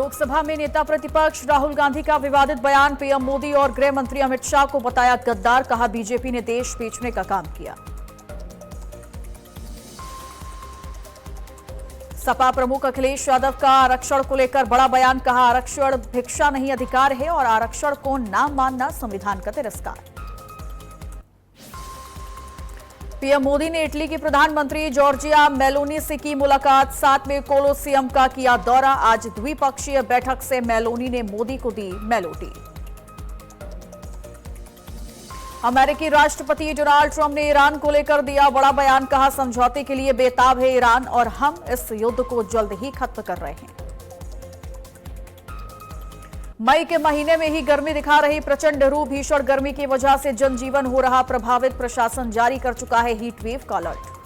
लोकसभा में नेता प्रतिपक्ष राहुल गांधी का विवादित बयान। पीएम मोदी और गृह मंत्री अमित शाह को बताया गद्दार, कहा बीजेपी ने देश बेचने का काम किया। सपा प्रमुख अखिलेश यादव का आरक्षण को लेकर बड़ा बयान, कहा आरक्षण भिक्षा नहीं अधिकार है और आरक्षण को ना मानना संविधान का तिरस्कार। पीएम मोदी ने इटली की प्रधानमंत्री जॉर्जिया मेलोनी से की मुलाकात। 7वें कोलोसियम का किया दौरा। आज द्विपक्षीय बैठक से मेलोनी ने मोदी को दी मेलोडी। अमेरिकी राष्ट्रपति डोनाल्ड ट्रंप ने ईरान को लेकर दिया बड़ा बयान, कहा समझौते के लिए बेताब है ईरान और हम इस युद्ध को जल्द ही खत्म कर रहे हैं। मई के महीने में ही गर्मी दिखा रही प्रचंड लू, भीषण गर्मी की वजह से जनजीवन हो रहा प्रभावित। प्रशासन जारी कर चुका है हीट वेव का अलर्ट।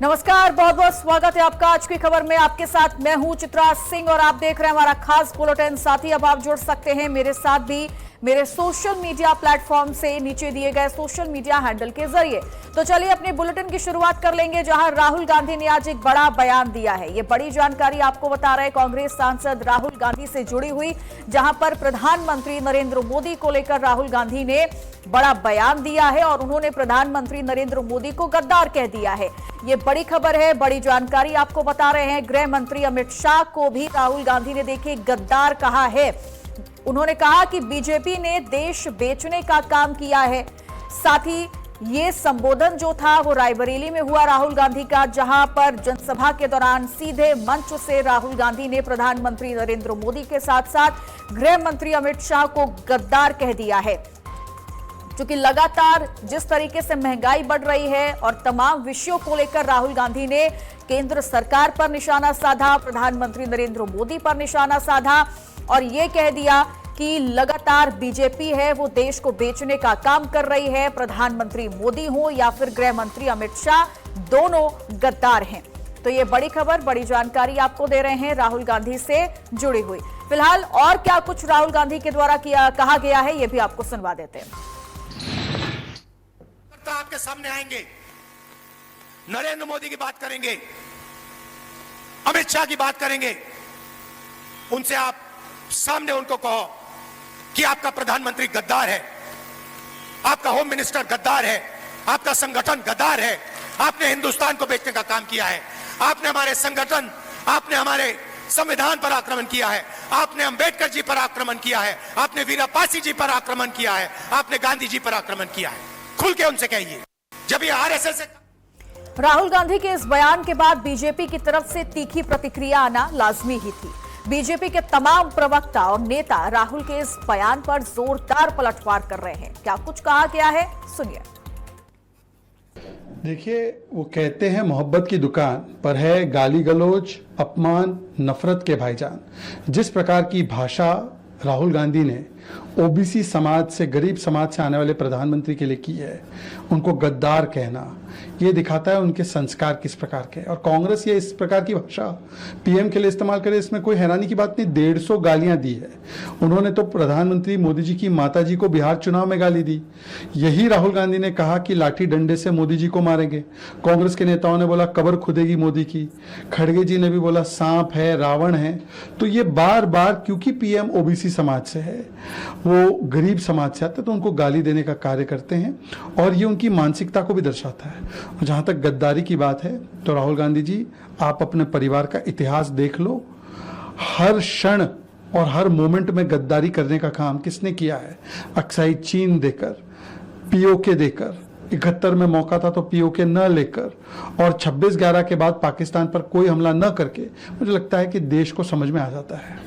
नमस्कार, बहुत बहुत स्वागत है आपका आज की खबर में। आपके साथ मैं हूं चित्रा सिंह और आप देख रहे हैं हमारा खास बुलेटिन। साथ ही अब आप जुड़ सकते हैं मेरे साथ भी मेरे सोशल मीडिया प्लेटफॉर्म से, नीचे दिए गए सोशल मीडिया हैंडल के जरिए। तो चलिए अपने बुलेटिन की शुरुआत कर लेंगे, जहां राहुल गांधी ने आज एक बड़ा बयान दिया है। ये बड़ी जानकारी आपको बता रहे कांग्रेस सांसद राहुल गांधी से जुड़ी हुई, जहां पर प्रधानमंत्री नरेंद्र मोदी को लेकर राहुल गांधी ने बड़ा बयान दिया है और उन्होंने प्रधानमंत्री नरेंद्र मोदी को गद्दार कह दिया है। ये बड़ी खबर है, बड़ी जानकारी आपको बता रहे हैं। गृह मंत्री अमित शाह को भी राहुल गांधी ने देखिए गद्दार कहा है। उन्होंने कहा कि बीजेपी ने देश बेचने का काम किया है। साथ ही ये संबोधन जो था वो रायबरेली में हुआ राहुल गांधी का, जहां पर जनसभा के दौरान सीधे मंच से राहुल गांधी ने प्रधानमंत्री नरेंद्र मोदी के साथ साथ गृह मंत्री अमित शाह को गद्दार कह दिया है। क्योंकि लगातार जिस तरीके से महंगाई बढ़ रही है और तमाम विषयों को लेकर राहुल गांधी ने केंद्र सरकार पर निशाना साधा, प्रधानमंत्री नरेंद्र मोदी पर निशाना साधा और ये कह दिया कि लगातार बीजेपी है वो देश को बेचने का काम कर रही है। प्रधानमंत्री मोदी हो या फिर गृह मंत्री अमित शाह, दोनों गद्दार हैं। तो ये बड़ी खबर, बड़ी जानकारी आपको दे रहे हैं राहुल गांधी से जुड़ी हुई। फिलहाल और क्या कुछ राहुल गांधी के द्वारा कहा गया है, ये भी आपको सुनवा देते हैं। आपके सामने आएंगे, नरेंद्र मोदी की बात करेंगे, अमित शाह की बात करेंगे, उनसे आप सामने उनको कहो कि आपका प्रधानमंत्री गद्दार है, आपका होम मिनिस्टर गद्दार है, आपका संगठन गद्दार है, आपने हिंदुस्तान को बेचने का काम किया है, आपने हमारे संगठन, आपने हमारे संविधान पर आक्रमण किया है, आपने अंबेडकर जी पर आक्रमण किया है, आपने वीरापासी जी पर आक्रमण किया है, आपने गांधी जी पर आक्रमण किया है। खुल के उनसे कहिए। जब ये आरएसएस से राहुल गांधी के इस बयान के बाद बीजेपी की तरफ से तीखी प्रतिक्रिया आना लाजमी ही थी। बीजेपी के तमाम प्रवक्ता और नेता राहुल के इस बयान पर जोरदार पलटवार कर रहे हैं। क्या कुछ कहा गया है, सुनिए। देखिए, वो कहते हैं मोहब्बत की दुकान पर है गाली गलौज, अपमान, नफरत के भाईजान। जिस प्रकार की भाषा राहुल गांधी ने ओबीसी समाज से, गरीब समाज से आने वाले प्रधानमंत्री के लिए की है, उनको गद्दार कहना, ये दिखाता है उनके संस्कार किस प्रकार के। और कांग्रेस ये इस प्रकार की भाषा पीएम के लिए इस्तेमाल करे, इसमें कोई हैरानी की बात नहीं। 150 गालियां दी है उन्होंने तो। प्रधानमंत्री मोदी जी की माता जी को बिहार चुनाव में गाली दी। यही राहुल गांधी ने कहा कि लाठी डंडे से मोदी जी को मारेंगे। कांग्रेस के नेताओं ने बोला कब्र खुदेगी मोदी की। खड़गे जी ने भी बोला सांप है, रावण है। तो ये बार बार, क्योंकि पीएम ओबीसी समाज से है, वो गरीब समाज से आते, तो उनको गाली देने का कार्य करते हैं और ये उनकी मानसिकता को भी दर्शाता है। जहां तक गद्दारी की बात है, तो राहुल गांधी जी, आप अपने परिवार का इतिहास देख लो। हर क्षण और हर मोमेंट में गद्दारी करने का काम किसने किया है? अक्साई चीन देकर, पीओके देकर, 71 में मौका था तो पीओके न लेकर, और 26/11 के बाद पाकिस्तान पर कोई हमला न करके, मुझे लगता है कि देश को समझ में आ जाता है।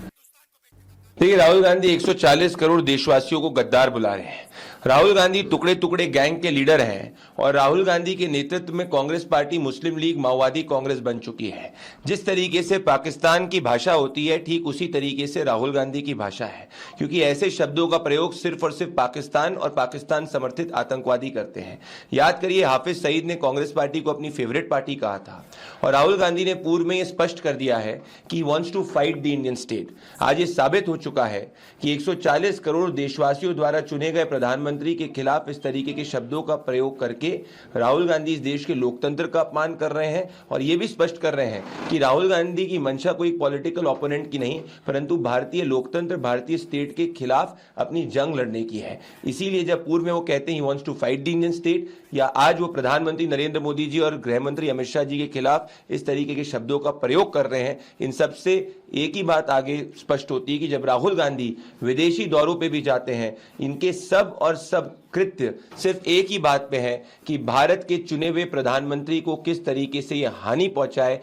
देखिए, राहुल गांधी 140 करोड़ देशवासियों को गद्दार बुला रहे हैं। राहुल गांधी टुकड़े टुकड़े गैंग के लीडर हैं और राहुल गांधी के नेतृत्व में कांग्रेस पार्टी, मुस्लिम लीग, माओवादी कांग्रेस बन चुकी है। जिस तरीके से पाकिस्तान की भाषा होती है, ठीक उसी तरीके से राहुल गांधी की भाषा है, क्योंकि ऐसे शब्दों का प्रयोग सिर्फ और सिर्फ पाकिस्तान और पाकिस्तान समर्थित आतंकवादी करते हैं। याद करिए, हाफिज सईद ने कांग्रेस पार्टी को अपनी फेवरेट पार्टी कहा था और राहुल गांधी ने पूर्व में यह स्पष्ट कर दिया है कि wants to fight the Indian state. आज ये साबित हो चुका है कि 140 करोड़ देशवासियों द्वारा चुने गए प्रधानमंत्री प्रधानमंत्री के खिलाफ इस तरीके के शब्दों का प्रयोग करके राहुल गांधी इस देश के लोकतंत्र का अपमान कर रहे हैं और ये भी स्पष्ट कर रहे हैं कि राहुल गांधी की मंशा कोई पॉलिटिकल ओपोनेंट की नहीं, परंतु भारतीय लोकतंत्र, भारतीय स्टेट के खिलाफ अपनी जंग लड़ने की है। इसीलिए जब पूर्व में वो कहते हैं he wants to fight the Indian state, या आज वो प्रधानमंत्री नरेंद्र मोदी जी और गृह मंत्री अमित शाह जी के खिलाफ इस तरीके के शब्दों का प्रयोग कर रहे हैं, इन सब से एक ही बात आगे स्पष्ट होती है कि जब राहुल गांधी विदेशी दौरों पे भी जाते हैं, इनके सब और सब कृत्य सिर्फ एक ही बात पे है कि भारत के चुने हुए प्रधानमंत्री को किस तरीके से यह हानि पहुंचाए।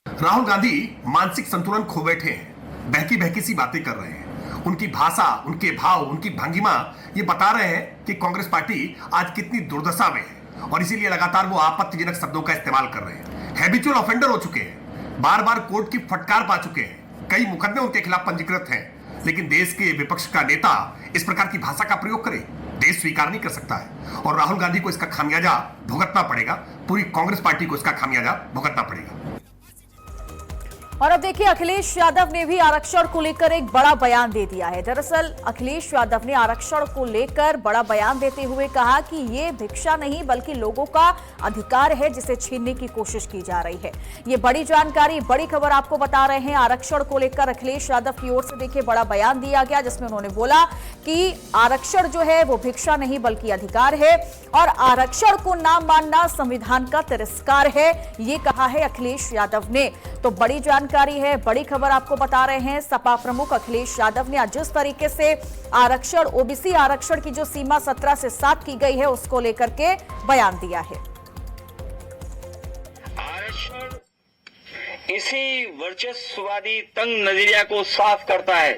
राहुल गांधी मानसिक संतुलन खो बैठे हैं, बहकी बहकी सी बातें कर रहे हैं। उनकी भाषा, उनके भाव, उनकी भंगिमा ये बता रहे हैं कि कांग्रेस पार्टी आज कितनी दुर्दशा में है और इसीलिए लगातार वो आपत्तिजनक शब्दों का इस्तेमाल कर रहे हैं। हैबिचुअल ऑफेंडर हो चुके हैं, बार बार कोर्ट की फटकार पा चुके हैं, कई मुकदमे उनके खिलाफ पंजीकृत हैं, लेकिन देश के विपक्ष का नेता इस प्रकार की भाषा का प्रयोग करे, देश स्वीकार नहीं कर सकता है और राहुल गांधी को इसका खामियाजा भुगतना पड़ेगा। पूरी कांग्रेस पार्टी को इसका खामियाजा भुगतना पड़ेगा। और अब देखिए, अखिलेश यादव ने भी आरक्षण को लेकर एक बड़ा बयान दे दिया है। दरअसल अखिलेश यादव ने आरक्षण को लेकर बड़ा बयान देते हुए कहा कि ये भिक्षा नहीं बल्कि लोगों का अधिकार है जिसे छीनने की कोशिश की जा रही है। ये बड़ी जानकारी, बड़ी खबर आपको बता रहे हैं। आरक्षण को लेकर अखिलेश यादव की ओर से देखिए बड़ा बयान दिया गया, जिसमें उन्होंने बोला कि आरक्षण जो है वो भिक्षा नहीं बल्कि अधिकार है और आरक्षण को ना मानना संविधान का तिरस्कार है, ये कहा है अखिलेश यादव ने। तो बड़ी जानकारी है, बड़ी खबर आपको बता रहे हैं। सपा प्रमुख अखिलेश यादव ने आज जिस तरीके से आरक्षण, ओबीसी आरक्षण की जो सीमा 17 से 7 की गई है उसको लेकर के बयान दिया है। आरक्षण इसी वर्चस्ववादी तंग नजरिया को साफ करता है।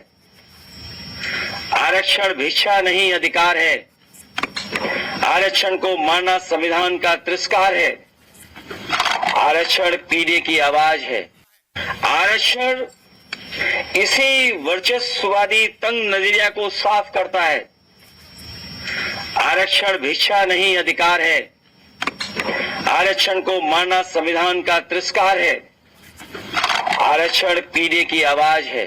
आरक्षण भिक्षा नहीं, अधिकार है। आरक्षण को मानना संविधान का तिरस्कार है। आरक्षण पीढ़ी की आवाज है। आरक्षण इसी वर्चस्ववादी तंग नजरिया को साफ करता है। आरक्षण भिक्षा नहीं, अधिकार है। आरक्षण को मानना संविधान का तिरस्कार है। आरक्षण पीढ़ी की आवाज है।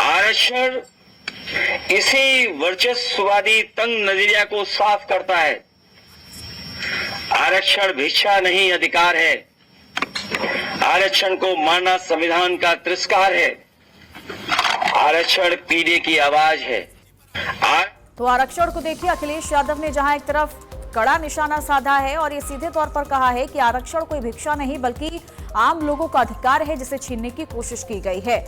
आरक्षण इसी वर्चस्ववादी तंग नजरिया को साफ करता है। आरक्षण भिक्षा नहीं, अधिकार है। आरक्षण को मानना संविधान का तिरस्कार है। आरक्षण पीढ़ी की आवाज है। तो आरक्षण को देखिए, अखिलेश यादव ने जहां एक तरफ कड़ा निशाना साधा है और ये सीधे तौर पर कहा है कि आरक्षण कोई भिक्षा नहीं बल्कि आम लोगों का अधिकार है जिसे छीनने की कोशिश की गई है।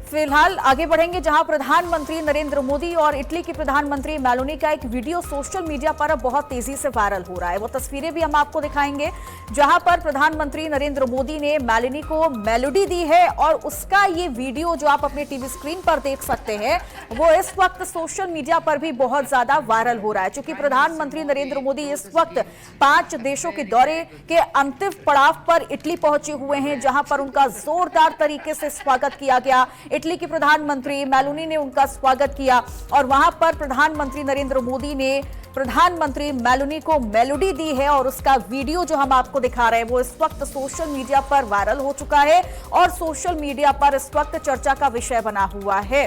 फिलहाल आगे बढ़ेंगे, जहां प्रधानमंत्री नरेंद्र मोदी और इटली की प्रधानमंत्री मेलोनी का एक वीडियो सोशल मीडिया पर अब बहुत तेजी से वायरल हो रहा है। वो तस्वीरें भी हम आपको दिखाएंगे जहां पर प्रधानमंत्री नरेंद्र मोदी ने मेलोनी को मेलोडी दी है और उसका ये वीडियो जो आप अपने टीवी स्क्रीन पर देख सकते हैं वो इस वक्त सोशल मीडिया पर भी बहुत ज्यादा वायरल हो रहा है। चूंकि प्रधानमंत्री नरेंद्र मोदी इस वक्त 5 देशों के दौरे के अंतिम पड़ाव पर इटली पहुंचे हुए हैं, जहां पर उनका जोरदार तरीके से स्वागत किया गया। इटली की प्रधानमंत्री मेलोनी ने उनका स्वागत किया और वहां पर प्रधानमंत्री नरेंद्र मोदी ने प्रधानमंत्री मेलोनी को मेलोडी दी है और उसका वीडियो जो हम आपको दिखा रहे हैं वो इस वक्त सोशल मीडिया पर वायरल हो चुका है और सोशल मीडिया पर इस वक्त चर्चा का विषय बना हुआ है।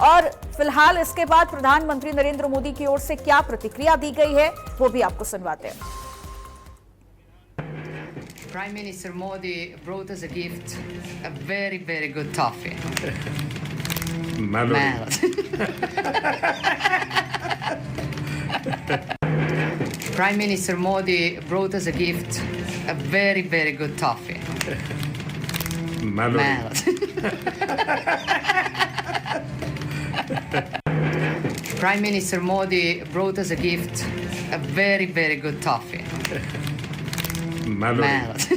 और फिलहाल इसके बाद प्रधानमंत्री नरेंद्र मोदी की ओर से क्या प्रतिक्रिया दी गई है वो भी आपको सुनवाते हैं। Prime Minister Modi brought us a gift, a very, very good toffee. Melody. Prime Minister Modi brought us a gift, a very, very good toffee. Melody. Prime Minister Modi brought us a gift, a very, very good toffee. Melody.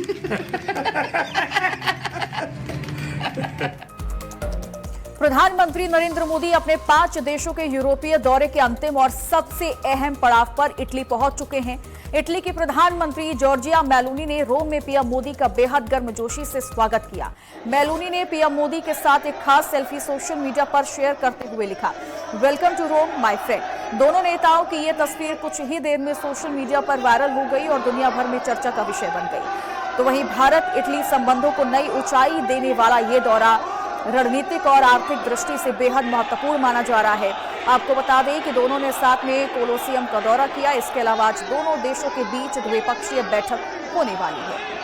प्रधानमंत्री नरेंद्र मोदी अपने 5 देशों के यूरोपीय दौरे के अंतिम और सबसे अहम पड़ाव पर इटली पहुंच चुके हैं। इटली की प्रधानमंत्री जॉर्जिया मेलोनी ने रोम में पीएम मोदी का बेहद गर्मजोशी से स्वागत किया। मेलोनी ने पीएम मोदी के साथ एक खास सेल्फी सोशल मीडिया पर शेयर करते हुए लिखा, welcome to Rome my friend. दोनों नेताओं की ये तस्वीर कुछ ही देर में सोशल मीडिया पर वायरल हो गई और दुनिया भर में चर्चा का विषय बन गई। तो वहीं भारत इटली संबंधों को नई ऊंचाई देने वाला ये दौरा रणनीतिक और आर्थिक दृष्टि से बेहद महत्वपूर्ण माना जा रहा है। आपको बता दें कि दोनों ने साथ में कोलोसियम का दौरा किया। इसके अलावा आज दोनों देशों के बीच द्विपक्षीय बैठक होने वाली है।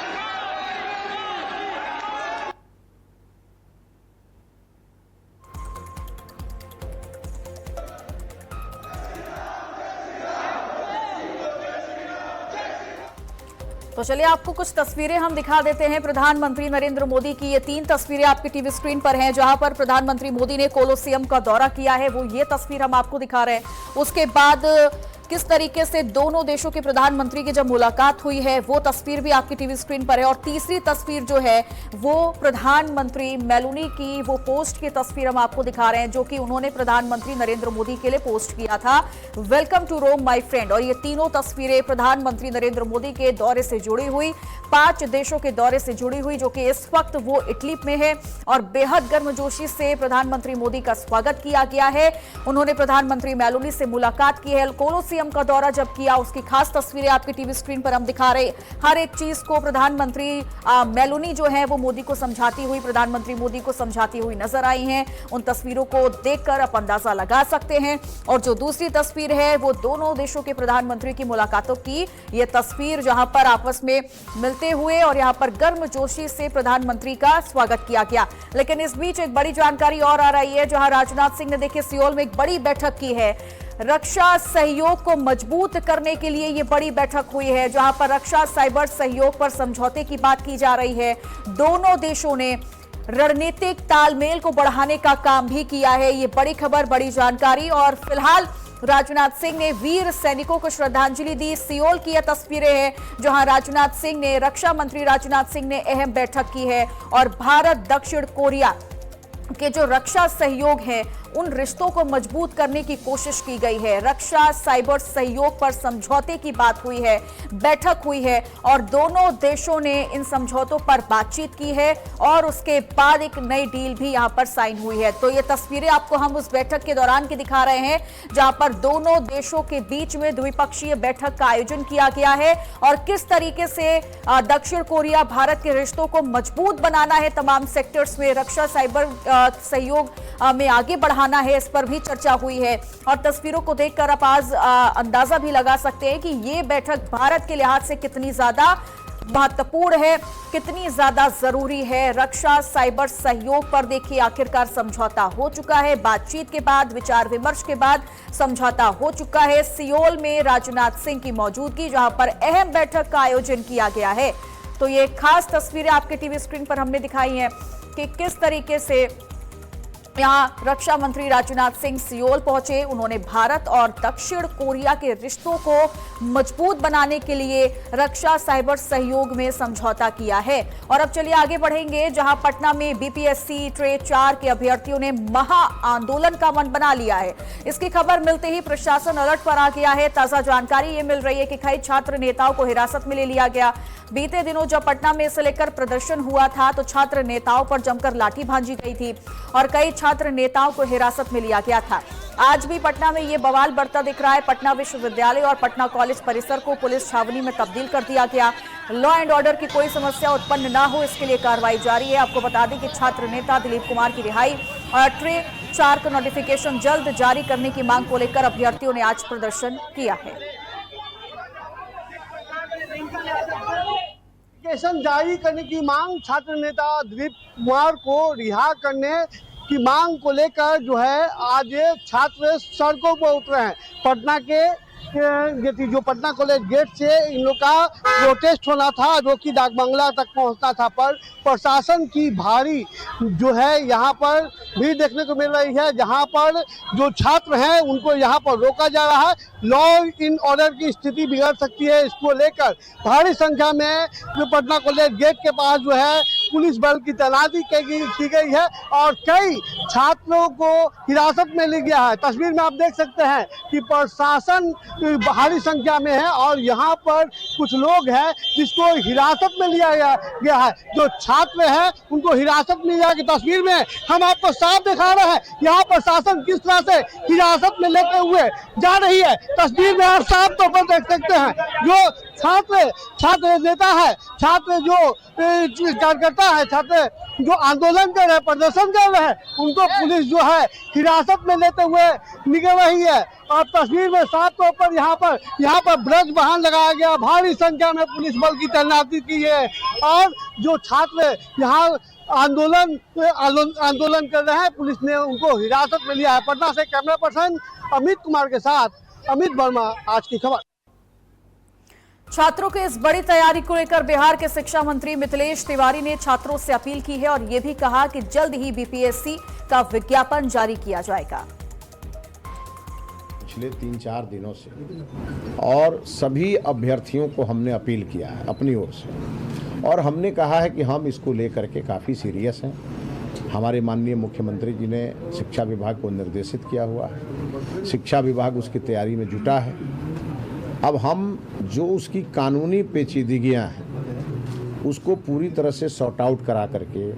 तो चलिए आपको कुछ तस्वीरें हम दिखा देते हैं प्रधानमंत्री नरेंद्र मोदी की। ये 3 तस्वीरें आपकी टीवी स्क्रीन पर हैं, जहां पर प्रधानमंत्री मोदी ने कोलोसियम का दौरा किया है, वो ये तस्वीर हम आपको दिखा रहे हैं। उसके बाद किस तरीके से दोनों देशों के प्रधानमंत्री की जब मुलाकात हुई है वो तस्वीर भी आपकी टीवी स्क्रीन पर है। और तीसरी तस्वीर जो है वो प्रधानमंत्री मेलोनी की वो पोस्ट की तस्वीर हम आपको दिखा रहे हैं, जो कि उन्होंने प्रधानमंत्री नरेंद्र मोदी के लिए पोस्ट किया था, welcome to Rome my friend. और ये तीनों तस्वीरें प्रधानमंत्री नरेंद्र मोदी के दौरे से जुड़ी हुई, 5 देशों के दौरे से जुड़ी हुई, जो कि इस वक्त वो इटली में है। और बेहद गर्मजोशी से प्रधानमंत्री मोदी का स्वागत किया गया है। उन्होंने प्रधानमंत्री मेलोनी से मुलाकात की है। कोलोसियम का दौरा जब किया उसकी खास तस्वीरें आपकी टीवी स्क्रीन पर हम दिखा रहे। हर एक चीज को प्रधानमंत्री मेलोनी जो है वो मोदी को समझाती हुई, प्रधानमंत्री मोदी को समझाती हुई नजर आई हैं। उन तस्वीरों को देखकर आप अंदाजा लगा सकते हैं। और जो दूसरी तस्वीर है वो दोनों देशों के प्रधानमंत्री की मुलाकातों की ये तस्वीर, जहां पर आपस में मिलते हुए और यहां पर गर्मजोशी से प्रधानमंत्री का स्वागत किया गया। लेकिन इस बीच एक बड़ी जानकारी और आ रही है, जहां राजनाथ सिंह ने देखिए सियोल में एक बड़ी बैठक की है। रक्षा सहयोग को मजबूत करने के लिए यह बड़ी बैठक हुई है, जहां पर रक्षा साइबर सहयोग पर समझौते की बात की जा रही है। दोनों देशों ने रणनीतिक तालमेल को बढ़ाने का काम भी किया है। ये बड़ी खबर, बड़ी जानकारी। और फिलहाल राजनाथ सिंह ने वीर सैनिकों को श्रद्धांजलि दी। सियोल की यह तस्वीरें हैं, जहां राजनाथ सिंह ने, रक्षा मंत्री राजनाथ सिंह ने अहम बैठक की है। और भारत दक्षिण कोरिया के जो रक्षा सहयोग है उन रिश्तों को मजबूत करने की कोशिश की गई है। रक्षा साइबर सहयोग पर समझौते की बात हुई है, बैठक हुई है और दोनों देशों ने इन समझौतों पर बातचीत की है और उसके बाद एक नई डील भी यहां पर साइन हुई है। तो ये तस्वीरें आपको हम उस बैठक के दौरान की दिखा रहे हैं, जहां पर दोनों देशों के बीच में द्विपक्षीय बैठक का आयोजन किया गया है और किस तरीके से दक्षिण कोरिया भारत के रिश्तों को मजबूत बनाना है, तमाम सेक्टर्स में रक्षा साइबर सहयोग में आगे बढ़ाना है, इस पर भी चर्चा हुई है। और तस्वीरों को देखकर आप आज अंदाजा भी लगा सकते हैं कि ये बैठक भारत के लिहाज से कितनी ज्यादा महत्वपूर्ण है, कितनी ज्यादा जरूरी है। रक्षा साइबर सहयोग पर देखिए आखिरकार समझौता हो चुका है। बातचीत के बाद, विचार विमर्श के बाद समझौता हो चुका है। सियोल में राजनाथ सिंह की मौजूदगी, जहां पर अहम बैठक का आयोजन किया गया है। तो ये खास तस्वीरें आपके टीवी स्क्रीन पर हमने दिखाई हैं कि किस तरीके से यहां रक्षा मंत्री राजनाथ सिंह सियोल पहुंचे। उन्होंने भारत और दक्षिण कोरिया के रिश्तों को मजबूत बनाने के लिए रक्षा साइबर सहयोग में समझौता किया है। और अब चलिए आगे बढ़ेंगे, जहां पटना में बीपीएससी ट्रेड 4 के अभ्यर्थियों ने महा आंदोलन का मन बना लिया है। इसकी खबर मिलते ही प्रशासन अलर्ट पर आ गया है। ताजा जानकारी ये मिल रही है कि कई छात्र नेताओं को हिरासत में ले लिया गया। बीते दिनों जब पटना में इसे लेकर प्रदर्शन हुआ था तो छात्र नेताओं पर जमकर लाठी भांजी गई थी और कई छात्र नेताओं को हिरासत में लिया गया था। आज भी पटना में ये बवाल बढ़ता दिख रहा है। पटना विश्वविद्यालय और पटना कॉलेज परिसर को पुलिस छावनी में तब्दील कर दिया गया। लॉ एंड ऑर्डर की कोई समस्या उत्पन्न ना हो, इसके लिए कार्रवाई जारी है। आपको बता दें कि छात्र नेता दिलीप कुमार की रिहाई और ट्रेड 4 का नोटिफिकेशन जल्द जारी करने की मांग को लेकर अभ्यर्थियों ने आज प्रदर्शन किया है। नोटिफिकेशन जारी करने की मांग, छात्र नेता दिलीप कुमार को रिहा करने की मांग को लेकर जो है आज ये छात्र सड़कों पर उतरे हैं। पटना के जो पटना कॉलेज गेट से इन लोग का प्रोटेस्ट होना था, जो कि डाक बंगला तक पहुंचना था, पर प्रशासन की भारी जो है यहाँ पर भीड़ देखने को मिल रही है। जहाँ पर जो छात्र हैं उनको यहाँ पर रोका जा रहा है। लॉ इन ऑर्डर की स्थिति बिगड़ सकती है, इसको लेकर भारी संख्या में जो पटना कॉलेज गेट के पास जो है पुलिस बल की तैनाती की गई है और कई छात्रों को हिरासत में लिया गया है। तस्वीर में आप देख सकते हैं कि प्रशासन भारी संख्या में है और यहाँ पर कुछ लोग हैं जिसको हिरासत में लिया गया है। जो छात्र हैं उनको हिरासत में लिया गया। तस्वीर में हम आपको साफ दिखा रहे हैं यहाँ प्रशासन किस तरह से हिरासत में लेते हुए जा रही है। तस्वीर में आप साफ तौर पर देख सकते हैं जो छात्र छात्र नेता है, छात्र जो कार्यकर्ता है, छात्र जो आंदोलन कर रहे हैं, प्रदर्शन कर रहे हैं, उनको पुलिस जो है हिरासत में लेते हुए निकल रही है। और तस्वीर में साफ तौर पर यहाँ पर ब्रज वाहन लगाया गया, भारी संख्या में पुलिस बल की तैनाती की है। और जो छात्र यहाँ आंदोलन कर रहे हैं, पुलिस ने उनको हिरासत में लिया है। पटना से कैमरा पर्सन अमित कुमार के साथ अमित वर्मा, आज की खबर। छात्रों के इस बड़ी तैयारी को लेकर बिहार के शिक्षा मंत्री मिथिलेश तिवारी ने छात्रों से अपील की है और ये भी कहा कि जल्द ही बीपीएससी का विज्ञापन जारी किया जाएगा। पिछले 3-4 दिनों से और सभी अभ्यर्थियों को हमने अपील किया है अपनी ओर से, और हमने कहा है कि हम इसको लेकर के काफ़ी सीरियस हैं। हमारे माननीय मुख्यमंत्री जी ने शिक्षा विभाग को निर्देशित किया हुआ है, शिक्षा विभाग उसकी तैयारी में जुटा है। अब हम जो उसकी कानूनी पेचीदगियां हैं उसको पूरी तरह से सॉर्ट आउट करा करके,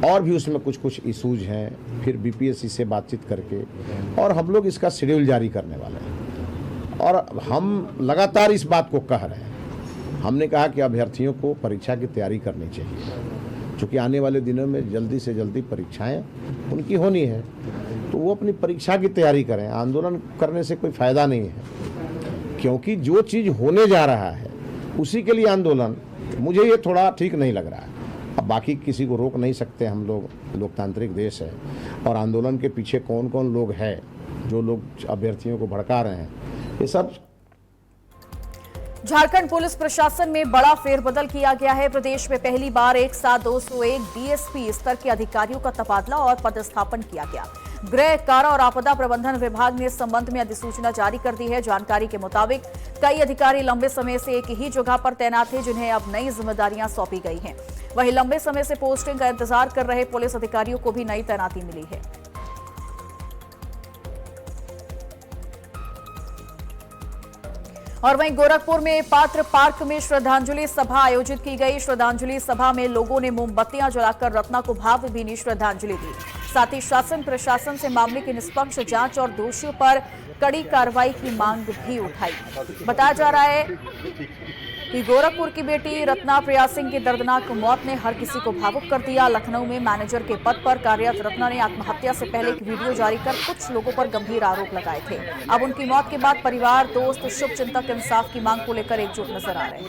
और भी उसमें कुछ इशूज हैं, फिर बीपीएससी से बातचीत करके, और हम लोग इसका शेड्यूल जारी करने वाले हैं। और हम लगातार इस बात को कह रहे हैं, हमने कहा कि अभ्यर्थियों को परीक्षा की तैयारी करनी चाहिए, क्योंकि आने वाले दिनों में जल्दी से जल्दी परीक्षाएं उनकी होनी है, तो वो अपनी परीक्षा की तैयारी करें। आंदोलन करने से कोई फ़ायदा नहीं है, क्योंकि जो चीज़ होने जा रहा है उसी के लिए आंदोलन, मुझे ये थोड़ा ठीक नहीं लग रहा है। अब बाकी किसी को रोक नहीं सकते, हम लोग लोकतांत्रिक देश है, और आंदोलन के पीछे कौन कौन लोग हैं जो लोग अभ्यर्थियों को भड़का रहे हैं, ये सब। झारखंड पुलिस प्रशासन में बड़ा फेरबदल किया गया है। प्रदेश में पहली बार एक साथ 201 डीएसपी स्तर के अधिकारियों का तबादला और पदस्थापन किया गया। गृह, कारा और आपदा प्रबंधन विभाग ने इस संबंध में अधिसूचना जारी कर दी है। जानकारी के मुताबिक कई अधिकारी लंबे समय से एक ही जगह पर तैनात थे, जिन्हें अब नई जिम्मेदारियां सौंपी गई हैं। वहीं लंबे समय से पोस्टिंग का इंतजार कर रहे पुलिस अधिकारियों को भी नई तैनाती मिली है। और वहीं गोरखपुर में पात्र पार्क में श्रद्धांजलि सभा आयोजित की गई। श्रद्धांजलि सभा में लोगों ने मोमबत्तियां जलाकर रत्ना को भावभीनी श्रद्धांजलि दी। साथ ही शासन प्रशासन से मामले की निष्पक्ष जांच और दोषियों पर कड़ी कार्रवाई की मांग भी उठाई। बताया जा रहा है कि गोरखपुर की बेटी रत्ना प्रिया सिंह की दर्दनाक मौत ने हर किसी को भावुक कर दिया। लखनऊ में मैनेजर के पद पर कार्यरत रत्ना ने आत्महत्या से पहले एक वीडियो जारी कर कुछ लोगों पर गंभीर आरोप लगाए थे। अब उनकी मौत के बाद परिवार, दोस्त, शुभचिंतक इंसाफ की मांग को लेकर एकजुट नजर आ रहे हैं।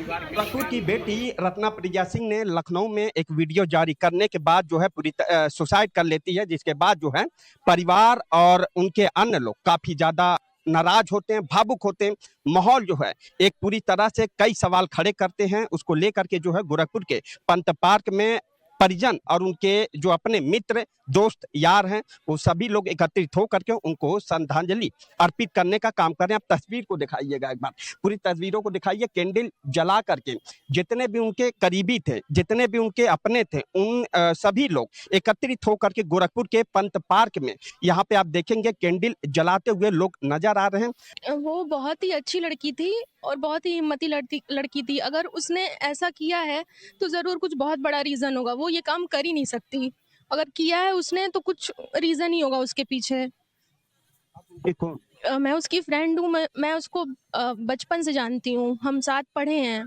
गोरखपुर की बेटी रत्ना प्रिया सिंह ने लखनऊ में एक वीडियो जारी करने के बाद जो है पूरी सुसाइड कर लेती है, जिसके बाद जो है परिवार और उनके अन्य लोग काफी ज्यादा नाराज होते हैं, भावुक होते हैं। माहौल जो है एक पूरी तरह से कई सवाल खड़े करते हैं। उसको लेकर के जो है गोरखपुर के पंत पार्क में परिजन और उनके जो अपने मित्र, दोस्त, यार हैं, वो सभी लोग एकत्रित होकर के उनको श्रद्धांजलि अर्पित करने का काम कर रहे हैं। आप तस्वीर को दिखाइएगा, एक बार पूरी तस्वीरों को दिखाइए। कैंडल जला करके जितने भी उनके करीबी थे, जितने भी उनके अपने थे, उन सभी लोग एकत्रित होकर के गोरखपुर के पंत पार्क में यहाँ पे आप देखेंगे कैंडल जलाते हुए लोग नजर आ रहे हैं। वो बहुत ही अच्छी लड़की थी और बहुत ही हिम्मती लड़की थी। अगर उसने ऐसा किया है तो जरूर कुछ बहुत बड़ा रीजन होगा। वो ये काम कर ही नहीं सकती। अगर किया है उसने तो कुछ रीजन ही होगा उसके पीछे। मैं उसकी फ्रेंड हूँ। मैं उसको बचपन से जानती हूँ, हम साथ पढ़े हैं।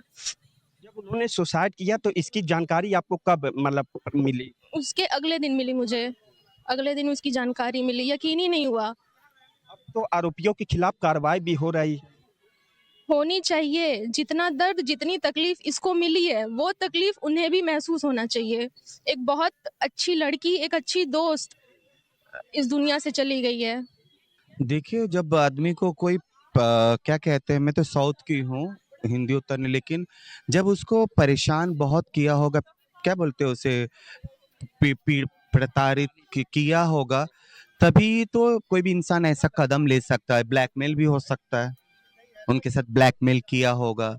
जब उन्होंने सुसाइड किया तो इसकी जानकारी आपको कब मतलब मिली? उसके अगले दिन मिली मुझे। अगले दिन उसकी जानकारी मिली, यकीन ही नहीं हुआ। अब तो आरोपियों के खिलाफ कार्रवाई भी हो रही होनी चाहिए। जितना दर्द, जितनी तकलीफ इसको मिली है, वो तकलीफ उन्हें भी महसूस होना चाहिए। एक बहुत अच्छी लड़की, एक अच्छी दोस्त इस दुनिया से चली गई है। देखिए, जब आदमी को कोई क्या कहते हैं, मैं तो साउथ की हूँ, हिंदी उतरने, लेकिन जब उसको परेशान बहुत किया होगा, क्या बोलते हैं उसे, प्रताड़ित किया होगा, तभी तो कोई भी इंसान ऐसा कदम ले सकता है। ब्लैकमेल भी हो सकता है, उनके साथ ब्लैकमेल किया होगा।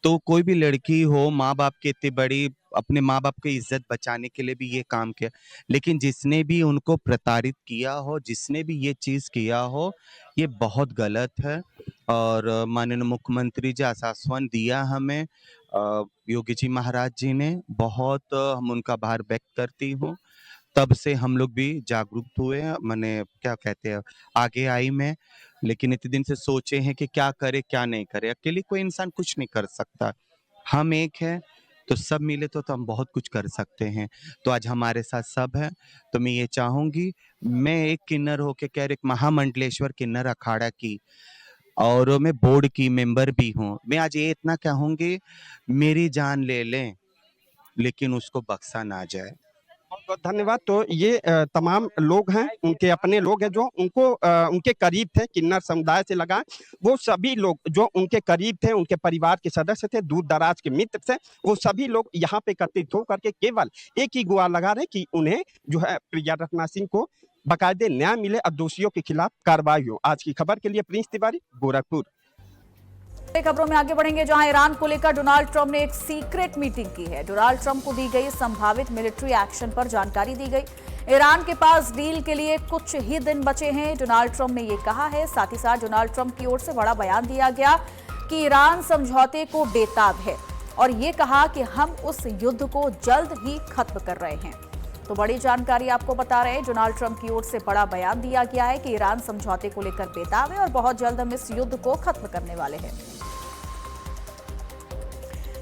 तो कोई भी लड़की हो, माँ बाप की इतनी बड़ी, अपने माँ बाप की इज्जत बचाने के लिए भी ये काम किया, लेकिन जिसने भी उनको प्रताड़ित किया हो, जिसने भी ये चीज़ किया हो, ये बहुत गलत है। और माननीय मुख्यमंत्री जी आश्वासन दिया हमें, योगी जी महाराज जी ने, बहुत हम उनका आभार व्यक्त करती हूँ। तब से हम लोग भी जागरूक हुए हैं, मैंने क्या कहते हैं आगे आई मैं। लेकिन इतने दिन से सोचे हैं कि क्या करे क्या नहीं करे। अकेले कोई इंसान कुछ नहीं कर सकता, हम एक है तो सब मिले तो हम बहुत कुछ कर सकते हैं। तो आज हमारे साथ सब है, तो मैं ये चाहूंगी, मैं एक किन्नर होके कह रही, एक महामंडलेश्वर किन्नर अखाड़ा की और मैं बोर्ड की मेंबर भी हूँ। मैं आज ये इतना कहूंगी, मेरी जान ले लें लेकिन उसको बख्शा ना जाए। बहुत बहुत धन्यवाद। तो ये तमाम लोग हैं, उनके अपने लोग हैं जो उनको उनके करीब थे, किन्नर समुदाय से लगा, वो सभी लोग जो उनके करीब थे, उनके परिवार के सदस्य थे, दूर दराज के मित्र थे, वो सभी लोग यहाँ पे एकत्रित होकर के केवल एक ही गुहार लगा रहे कि उन्हें जो है प्रिया रत्ना सिंह को बाकायदे न्याय मिले और दोषियों के खिलाफ कार्रवाई हो। आज की खबर के लिए प्रिंस तिवारी, गोरखपुर। खबरों में आगे बढ़ेंगे, जहां ईरान को लेकर डोनाल्ड ट्रंप ने एक सीक्रेट मीटिंग की है। डोनाल्ड ट्रंप को दी गई संभावित मिलिट्री एक्शन पर जानकारी दी गई। ईरान के पास डील के लिए कुछ ही दिन बचे हैं, डोनाल्ड ट्रंप ने यह कहा है। साथ ही साथ डोनाल्ड ट्रंप की ओर से बड़ा बयान दिया गया कि ईरान समझौते को बेताब है और ये कहा कि हम उस युद्ध को जल्द ही खत्म कर रहे हैं। तो बड़ी जानकारी आपको बता रहे हैं, डोनाल्ड ट्रंप की ओर से बड़ा बयान दिया गया है कि ईरान समझौते को लेकर बेताब है और बहुत जल्द हम इस युद्ध को खत्म करने वाले हैं।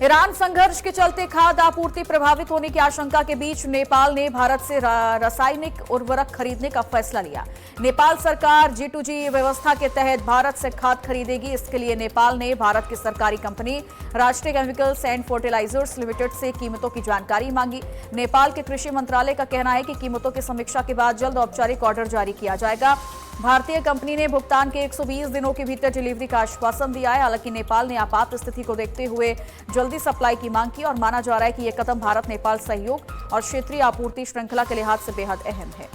ईरान संघर्ष के चलते खाद्य आपूर्ति प्रभावित होने की आशंका के बीच नेपाल ने भारत से रासायनिक उर्वरक खरीदने का फैसला लिया। नेपाल सरकार G2G व्यवस्था के तहत भारत से खाद खरीदेगी। इसके लिए नेपाल ने भारत की सरकारी कंपनी राष्ट्रीय केमिकल्स एंड फर्टिलाइजर्स लिमिटेड से कीमतों की जानकारी मांगी। नेपाल के कृषि मंत्रालय का कहना है कि कीमतों की समीक्षा के बाद जल्द औपचारिक ऑर्डर जारी किया जाएगा। भारतीय कंपनी ने भुगतान के 120 दिनों के भीतर डिलीवरी का आश्वासन दिया है। हालांकि नेपाल ने आपात स्थिति को देखते हुए जल्दी सप्लाई की मांग की और माना जा रहा है कि यह कदम भारत नेपाल सहयोग और क्षेत्रीय आपूर्ति श्रृंखला के लिहाज से बेहद अहम है।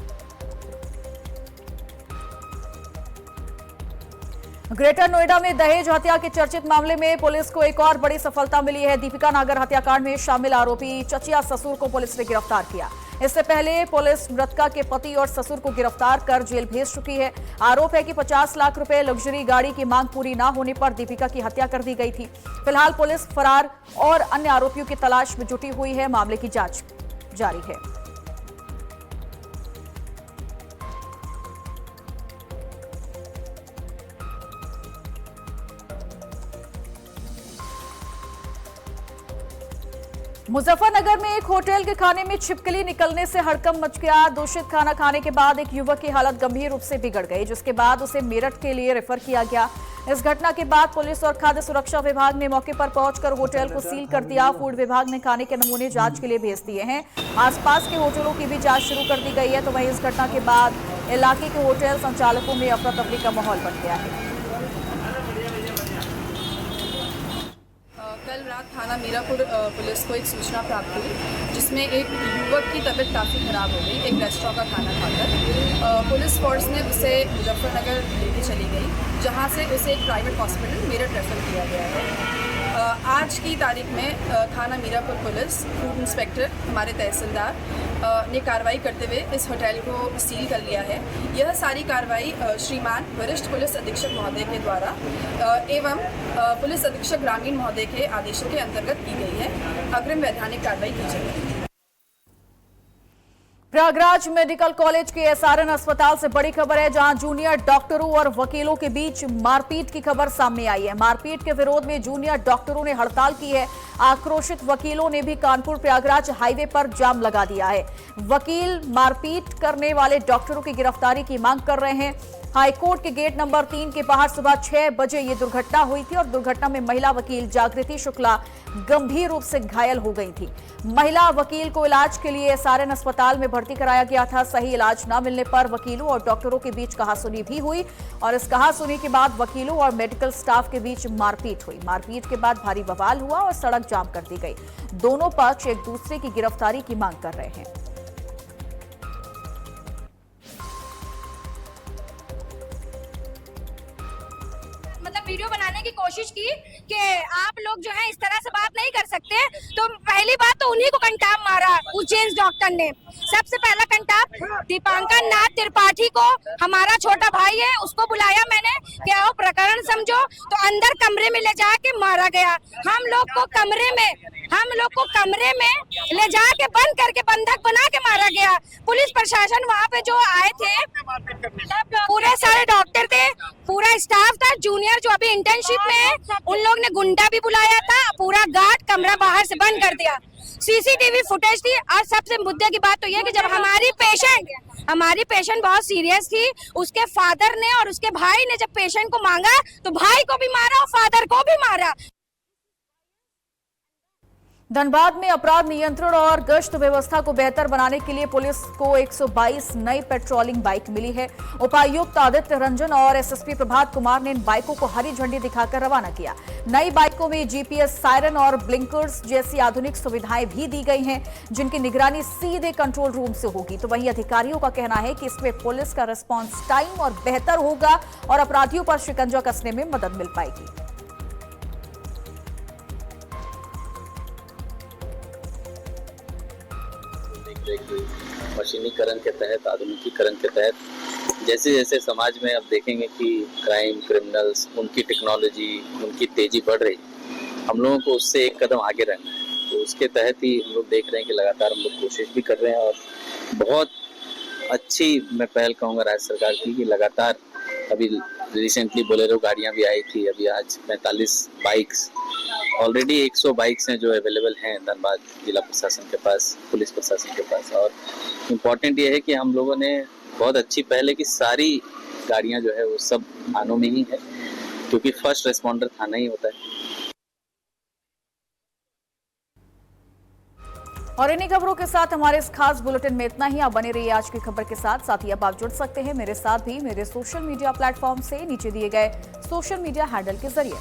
ग्रेटर नोएडा में दहेज हत्या के चर्चित मामले में पुलिस को एक और बड़ी सफलता मिली है। दीपिका नागर हत्याकांड में शामिल आरोपी चचिया ससुर को पुलिस ने गिरफ्तार किया। इससे पहले पुलिस मृतका के पति और ससुर को गिरफ्तार कर जेल भेज चुकी है। आरोप है कि 50 लाख रुपए लग्जरी गाड़ी की मांग पूरी न होने पर दीपिका की हत्या कर दी गई थी। फिलहाल पुलिस फरार और अन्य आरोपियों की तलाश में जुटी हुई है। मामले की जांच जारी है। मुजफ्फरनगर में एक होटल के खाने में छिपकली निकलने से हड़कंप मच गया। दूषित खाना खाने के बाद एक युवक की हालत गंभीर रूप से बिगड़ गई, जिसके बाद उसे मेरठ के लिए रेफर किया गया। इस घटना के बाद पुलिस और खाद्य सुरक्षा विभाग ने मौके पर पहुंचकर होटल को सील कर दिया। फूड विभाग ने खाने के नमूने जांच के लिए भेज दिए हैं। आसपास के होटलों की भी जांच शुरू कर दी गई है। तो वहीं इस घटना के बाद इलाके के होटल संचालकों में अफरा तफरी का माहौल बन गया है। कल रात थाना मीरापुर पुलिस को एक सूचना प्राप्त हुई, जिसमें एक युवक की तबीयत काफ़ी ख़राब हो गई एक रेस्टोरेंट का खाना खाकर। पुलिस फोर्स ने उसे मुजफ्फरनगर लेके चली गई, जहां से उसे एक प्राइवेट हॉस्पिटल मेरठ रेफर किया गया है। आज की तारीख में थाना मीरापुर पुलिस फूड इंस्पेक्टर हमारे तहसीलदार ने कार्रवाई करते हुए इस होटल को सील कर लिया है। यह सारी कार्रवाई श्रीमान वरिष्ठ पुलिस अधीक्षक महोदय के द्वारा एवं पुलिस अधीक्षक ग्रामीण महोदय के आदेशों के अंतर्गत की गई है। अग्रिम वैधानिक कार्रवाई की जाएगी। प्रयागराज मेडिकल कॉलेज के SRN अस्पताल से बड़ी खबर है, जहां जूनियर डॉक्टरों और वकीलों के बीच मारपीट की खबर सामने आई है। मारपीट के विरोध में जूनियर डॉक्टरों ने हड़ताल की है। आक्रोशित वकीलों ने भी कानपुर प्रयागराज हाईवे पर जाम लगा दिया है। वकील मारपीट करने वाले डॉक्टरों की गिरफ्तारी की मांग कर रहे हैं। हाईकोर्ट के गेट नंबर 3 के बाहर सुबह 6 बजे ये दुर्घटना हुई थी और दुर्घटना में महिला वकील जागृति शुक्ला गंभीर रूप से घायल हो गई थी। महिला वकील को इलाज के लिए SRN अस्पताल में भर्ती कराया गया था। सही इलाज न मिलने पर वकीलों और डॉक्टरों के बीच कहासुनी भी हुई और इस कहासुनी के बाद वकीलों और मेडिकल स्टाफ के बीच मारपीट हुई। मारपीट के बाद भारी बवाल हुआ और सड़क जाम कर दी गई। दोनों पक्ष एक दूसरे की गिरफ्तारी की मांग कर रहे हैं। वीडियो बनाने की कोशिश की कि आप लोग जो है इस तरह से बात नहीं कर सकते। तो पहली बात तो उन्हीं को कंटाप मारा उज्जैन डॉक्टर ने। सबसे पहला कंटाप दीपांकर नाथ त्रिपाठी को, हमारा छोटा भाई है, उसको बुलाया मैंने कि आओ प्रकरण समझो, तो अंदर कमरे में ले जाके मारा गया। हम लोग को कमरे में हम लोग को कमरे में ले जाके बंद करके बंधक बना के मारा गया। पुलिस प्रशासन वहाँ पे जो आए थे, पूरे सारे डॉक्टर थे, पूरा स्टाफ था, जूनियर जो अभी इंटर्नशिप में है, उन लोग ने गुंडा भी बुलाया था, पूरा गार्ड कमरा बाहर से बंद कर दिया। सीसीटीवी फुटेज थी। और सबसे मुद्दे की बात तो यह कि जब हमारी पेशेंट बहुत सीरियस थी, उसके फादर ने और उसके भाई ने जब पेशेंट को मांगा तो भाई को भी मारा और फादर को भी मारा। धनबाद में अपराध नियंत्रण और गश्त व्यवस्था को बेहतर बनाने के लिए पुलिस को 122 नई पेट्रोलिंग बाइक मिली है। उपायुक्त आदित्य रंजन और एसएसपी प्रभात कुमार ने इन बाइकों को हरी झंडी दिखाकर रवाना किया। नई बाइकों में जीपीएस, सायरन और ब्लिंकर्स जैसी आधुनिक सुविधाएं भी दी गई हैं, जिनकी निगरानी सीधे कंट्रोल रूम से होगी। तो वहीं अधिकारियों का कहना है कि इसमें पुलिस का रिस्पॉन्स टाइम और बेहतर होगा और अपराधियों पर शिकंजा कसने में मदद मिल पाएगी। मशीनीकरण के तहत, आधुनिकीकरण के तहत जैसे जैसे समाज में अब देखेंगे कि क्राइम, क्रिमिनल्स, उनकी टेक्नोलॉजी, उनकी तेजी बढ़ रही, हम लोगों को उससे एक कदम आगे रहना है। तो उसके तहत ही हम लोग देख रहे हैं कि लगातार हम लोग कोशिश भी कर रहे हैं और बहुत अच्छी मैं पहल कहूँगा राज्य सरकार की कि लगातार अभी रिसेंटली बोलेरो गाड़ियाँ भी आई थी, अभी आज 45 बाइक्स, ऑलरेडी 100 बाइक्स हैं जो अवेलेबल हैं धनबाद जिला प्रशासन के पास, पुलिस प्रशासन के पास। और इम्पॉर्टेंट ये है कि हम लोगों ने बहुत अच्छी पहल है कि सारी गाड़ियां जो है वो सब थानों में ही है, क्योंकि फर्स्ट रिस्पॉन्डर थाना ही होता है। और इन्हीं खबरों के साथ हमारे इस खास बुलेटिन में इतना ही। आप बने रहिए आज की खबर के साथ ही अब आप जुड़ सकते हैं मेरे साथ भी मेरे सोशल मीडिया प्लेटफॉर्म से नीचे दिए गए सोशल मीडिया हैंडल के जरिए।